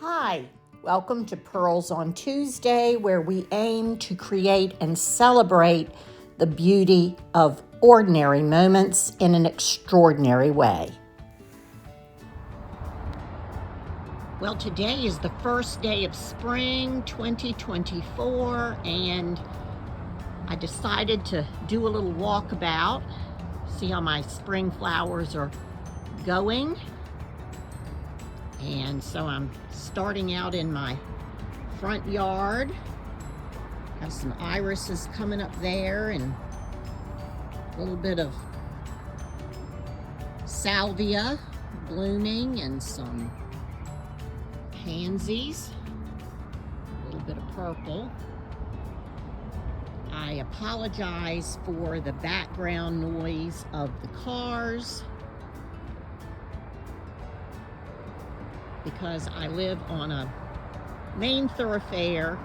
Hi, welcome to Pearls on Tuesday, where we aim to create and celebrate the beauty of ordinary moments in an extraordinary way. Well, today is the first day of spring 2024, and I decided to do a little walkabout, see how my spring flowers are going. And so I'm starting out in my front yard. Have some irises coming up there and a little bit of salvia blooming and some pansies, a little bit of purple. I apologize for the background noise of the cars, because I live on a main thoroughfare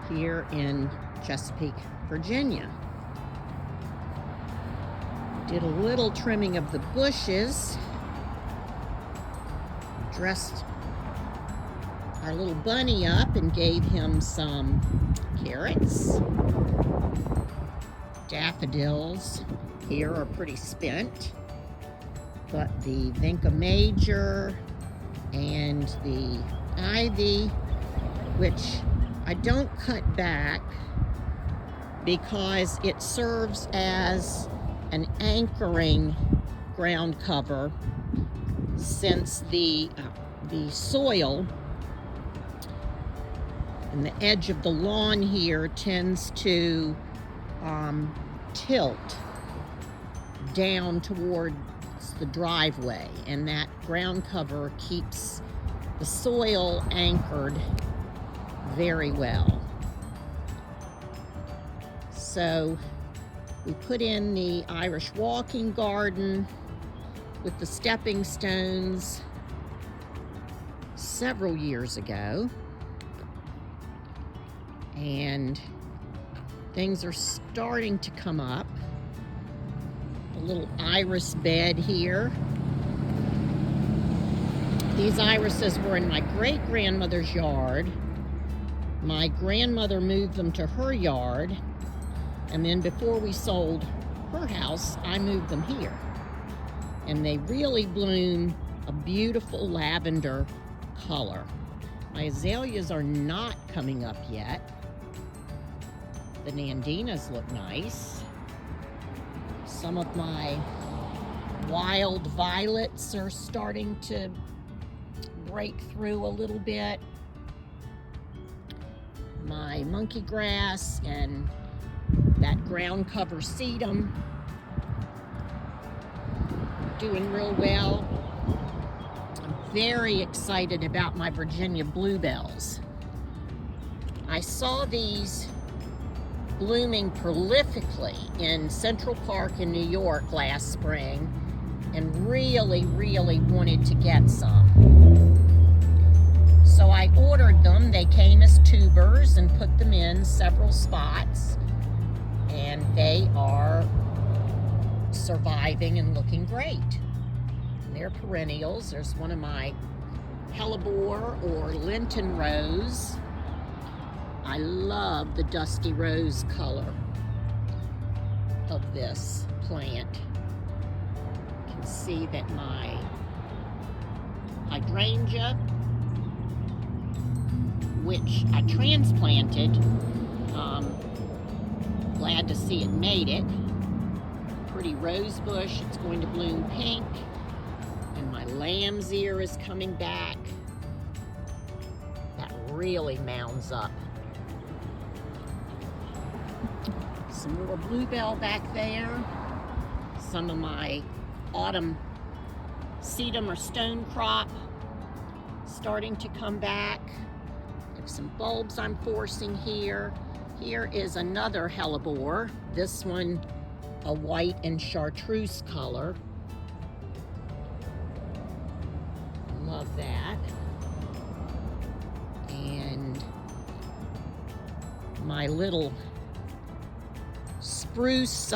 here in Chesapeake, Virginia. Did a little trimming of the bushes, dressed our little bunny up and gave him some carrots. Daffodils here are pretty spent, but the Vinca major and the ivy, which I don't cut back because it serves as an anchoring ground cover, since the soil and the edge of the lawn here tends to tilt down toward the driveway, and that ground cover keeps the soil anchored very well. So we put in the Irish walking garden with the stepping stones several years ago, and things are starting to come up. A little iris bed here. These irises were in my great-grandmother's yard. My grandmother moved them to her yard, and then before we sold her house, I moved them here. And they really bloom a beautiful lavender color. My azaleas are not coming up yet. The nandinas look nice. Some of my wild violets are starting to break through a little bit. My monkey grass and that ground cover sedum doing real well. I'm very excited about my Virginia bluebells. I saw these blooming prolifically in Central Park in New York last spring and really wanted to get some. So I ordered them. They came as tubers and put them in several spots, and they are surviving and looking great. And they're perennials. There's one of my hellebore or Lenten rose. I love the dusty rose color of this plant. You can see that my hydrangea, which I transplanted, glad to see it made it. Pretty rose bush, it's going to bloom pink. And my lamb's ear is coming back. That really mounds up. Some more bluebell back there. Some of my autumn sedum or stone crop starting to come back. There's some bulbs I'm forcing here. Here is another hellebore. This one a white and chartreuse color. Love that. And my little spruce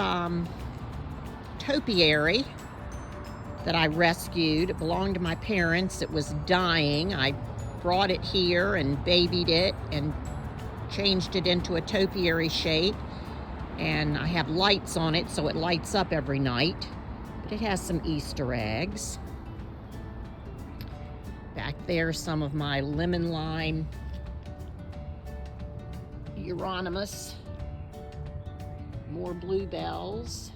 topiary that I rescued. It belonged to my parents. It was dying. I brought it here and babied it and changed it into a topiary shape. And I have lights on it so it lights up every night. But it has some Easter eggs. Back there, some of my lemon lime Euonymus. More bluebells.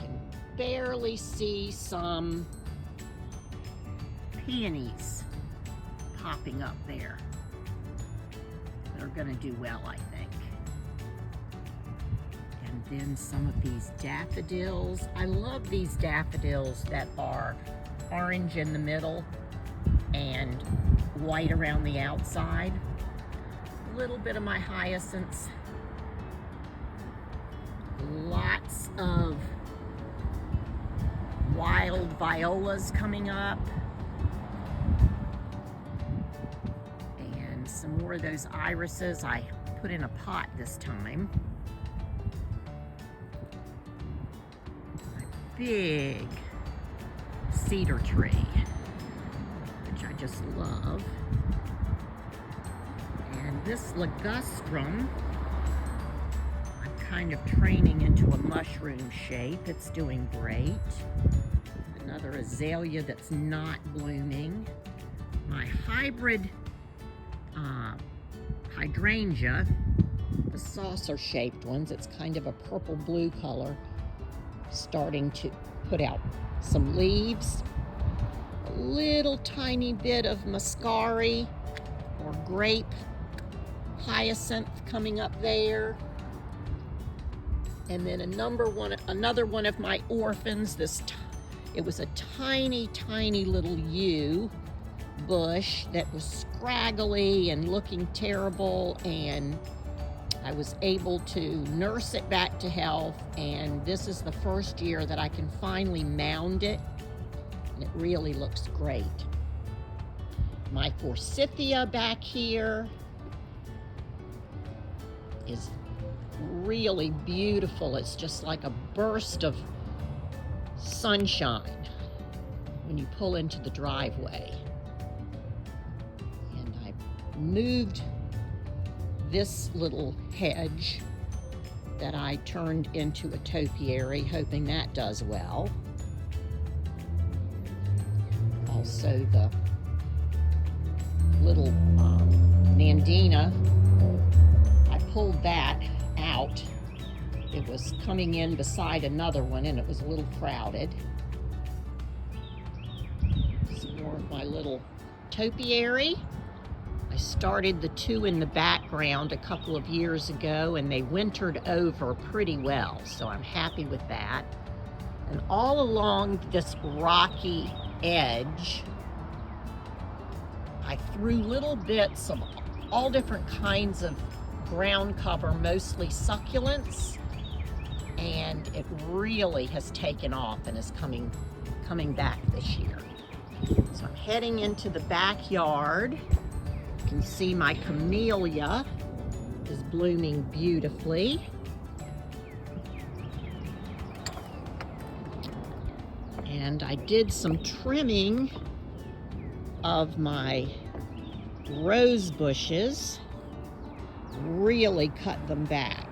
You can barely see some peonies popping up there. They're gonna do well, I think. And then some of these daffodils. I love these daffodils that are orange in the middle and white around the outside. A little bit of my hyacinths. Lots of wild violas coming up. And some more of those irises I put in a pot this time. A big cedar tree, which I just love. And this ligustrum, I'm kind of training into a mushroom shape. It's doing great. Another azalea that's not blooming. My hybrid hydrangea, the saucer-shaped ones, it's kind of a purple-blue color, starting to put out some leaves. A little tiny bit of muscari or grape hyacinth coming up there. And then another one of my orphans. It was a tiny, tiny little yew bush that was scraggly and looking terrible, and I was able to nurse it back to health, and this is the first year that I can finally mound it, and it really looks great. My forsythia back here is really beautiful. It's just like a burst of sunshine when you pull into the driveway. And I moved this little hedge that I turned into a topiary, hoping that does well. Also the little Nandina, I pulled that out. It was coming in beside another one and it was a little crowded. Some more of my little topiary. I started the two in the background a couple of years ago and they wintered over pretty well, so I'm happy with that. And all along this rocky edge, I threw little bits of all different kinds of ground cover, mostly succulents, and it really has taken off and is coming back this year. So I'm heading into the backyard. You can see my camellia is blooming beautifully. And I did some trimming of my rose bushes, really cut them back,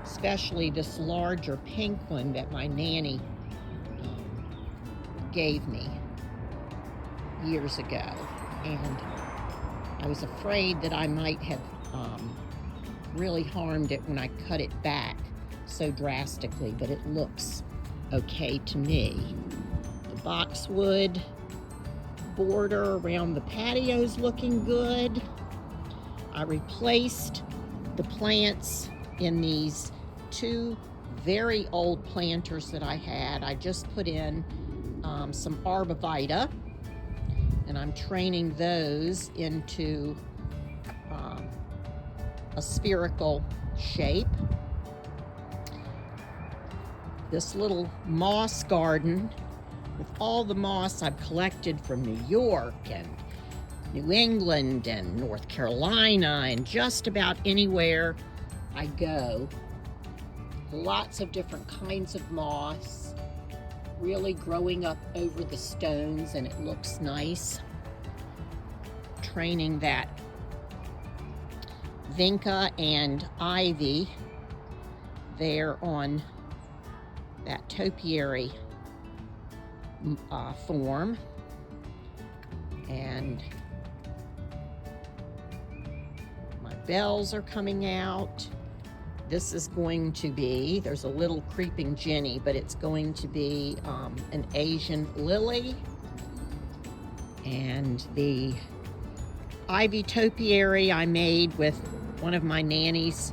especially this larger pink one that my nanny gave me years ago. And I was afraid that I might have really harmed it when I cut it back so drastically, but it looks okay to me. The boxwood border around the patio is looking good. I replaced the plants in these two very old planters that I had. I just put in some arbovita, and I'm training those into a spherical shape. This little moss garden with all the moss I've collected from New York and New England and North Carolina and just about anywhere I go. Lots of different kinds of moss, really growing up over the stones, and it looks nice. training that vinca and ivy there on that topiary form. And my bells are coming out. This is going to be, there's a little creeping Jenny, but it's going to be an Asian lily. And the ivy topiary I made with one of my nanny's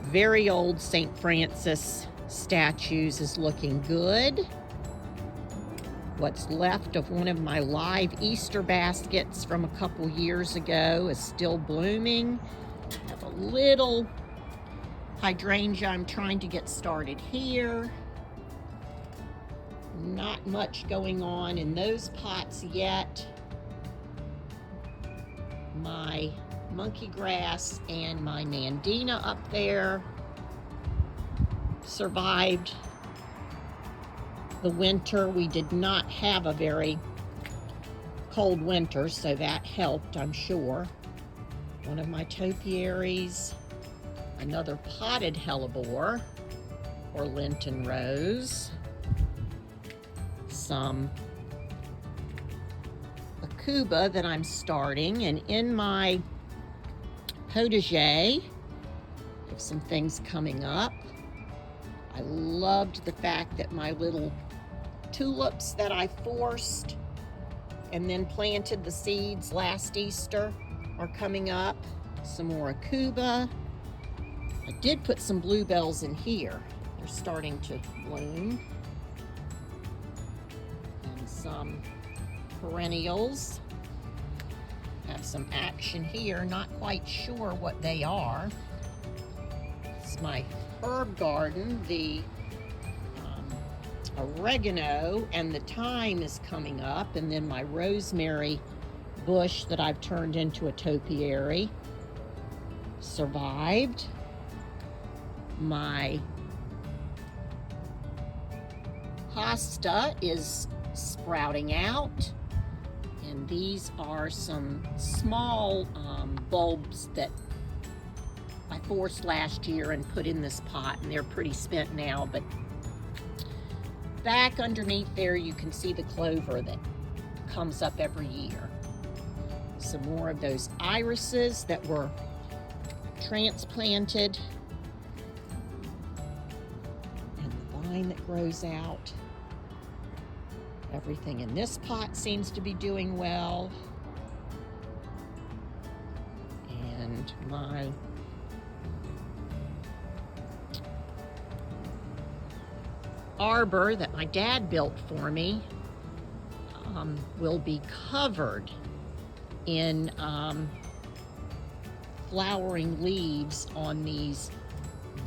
very old St. Francis statues is looking good. What's left of one of my live Easter baskets from a couple years ago is still blooming. I have a little hydrangea I'm trying to get started here. Not much going on in those pots yet. My monkey grass and my nandina up there survived the winter. We did not have a very cold winter, so that helped, I'm sure. One of my topiaries, another potted hellebore or Lenten rose, some Akuba that I'm starting, and in my potager, I have some things coming up. I loved the fact that my little tulips that I forced and then planted the seeds last Easter are coming up. Some more Akuba. I did put some bluebells in here. They're starting to bloom. And some perennials. Have some action here. Not quite sure what they are. It's my herb garden. The oregano and the thyme is coming up, and then my rosemary bush that I've turned into a topiary survived. My hosta is sprouting out, and these are some small bulbs that I forced last year and put in this pot, and they're pretty spent now, but back underneath there you can see the clover that comes up every year. Some more of those irises that were transplanted, and the vine that grows out. Everything in this pot seems to be doing well. And my arbor that my dad built for me will be covered in flowering leaves on these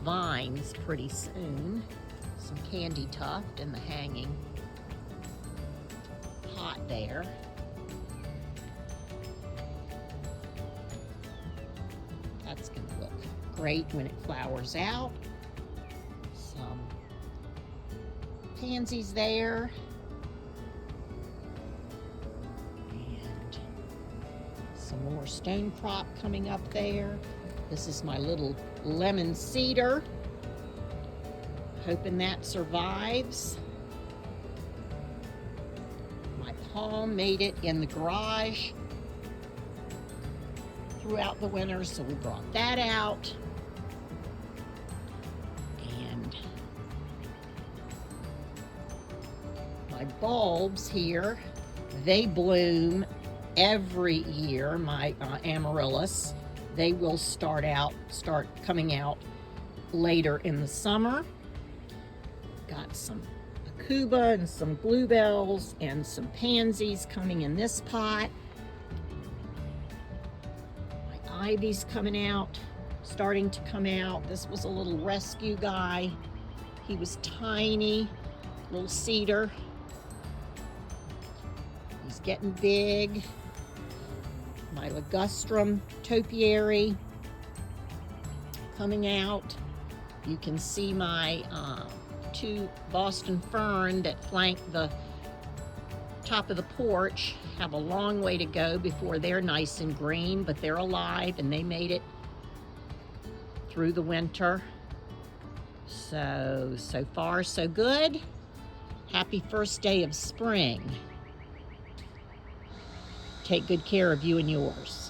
vines pretty soon. Some candy tuft in the hanging pot there. That's going to look great when it flowers out. Some pansies there. And some more stone crop coming up there. This is my little lemon cedar. Hoping that survives. My palm made it in the garage throughout the winter, so we brought that out. And my bulbs here, they bloom every year. My amaryllis, they will start coming out later in the summer. Got some Akuba and some bluebells and some pansies coming in this pot. My ivy's coming out, starting to come out. This was a little rescue guy. He was tiny, little cedar. He's getting big. My ligustrum topiary coming out. You can see my two Boston fern that flank the top of the porch have a long way to go before they're nice and green, but they're alive and they made it through the winter. So far so good. Happy first day of spring. Take good care of you and yours.